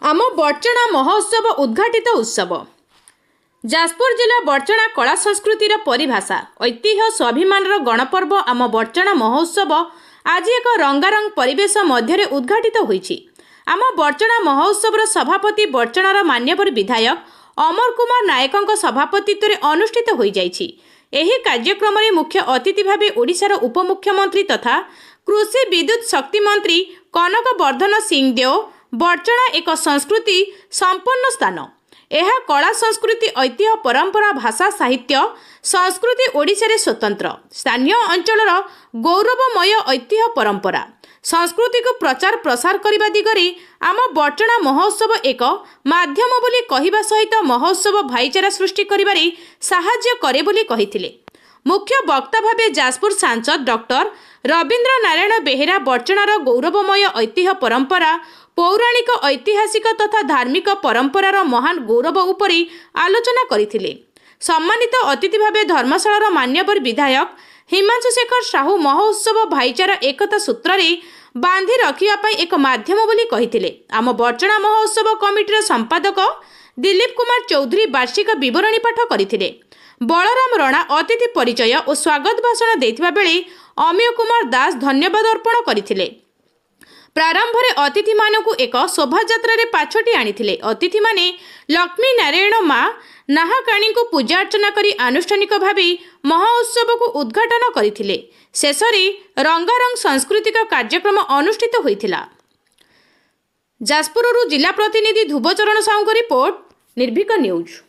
आम बर्चणा महोत्सव उद्घाटित उत्सव जाजपुर जिला बर्चणा कला संस्कृतिर परिभाषा ऐतिह्य स्वाभिमान गणपर्व आम बर्चणा महोत्सव आज एक रंगारंग परिवेश मध्य उद्घाटित होईछि। आम बर्चणा महोत्सव सभापति बर्चणार मान्यवर विधायक अमर कुमार नायकों सभापतित्व में अनुष्ठित हो जाइछि। एही कार्यक्रम में मुख्य अतिथि भाव ओडिशार उपमुख्यमंत्री तथा कृषि विद्युत शक्ति मंत्री कनक वर्धन सिंहदेव बर्चणा एक संस्कृति संपन्न स्थान। यह कला संस्कृति ऐतिह्य परंपरा भाषा साहित्य संस्कृति ओडिशा रे स्वतंत्र स्थानीय अंचलर गौरवमय ऐतिह्य परंपरा संस्कृति को प्रचार प्रसार करने दिगरे आम बर्चणा महोत्सव एक माध्यम बोली कहवा सहित महोत्सव भाईचारा सृष्टि करिबारे साहाय्य करे बोली कहिथिले। मुख्य वक्ता भावे जाजपुर सांसद डॉक्टर रवींद्र नारायण बेहेरा बर्चणार गौरवमय ऐतिह्य परंपरा पौराणिक ऐतिहासिक तथा धार्मिक परंपरार महान गौरव उपरे आलोचना करथिले। सम्मानित अतिथि भावे धर्मशालार मान्यवर विधायक हिमांशु शेखर साहू महोत्सव भाईचारा एकता सूत्र रे बांधी रखिया पई एक माध्यम बोली कहिथिले। आम बर्चणा महोत्सव कमिटीर संपादक दिलीप कुमार चौधरी वार्षिक विवरणी पाठ करथिले। बलराम रणा अतिथि परिचय और स्वागत भाषण देथिबा बेले अमीय कुमार दास धन्यवाद अर्पण करथिले। प्रारंभ में अतिथि मानकु एक शोभायात्रा रे पाछटी आनिथिले। अतिथि माने लक्ष्मी नारायण माँ नाहाकाणी को पूजा अर्चना करी आनुष्ठानिक भावे महोत्सव को उद्घाटन करथिले। शेषरे रंगारंग सांस्कृतिक कार्यक्रम अनुष्ठित होइथिला। जाजपुररू जिला प्रतिनिधि ध्रुवचरण साहू रिपोर्ट निर्भीक न्यूज।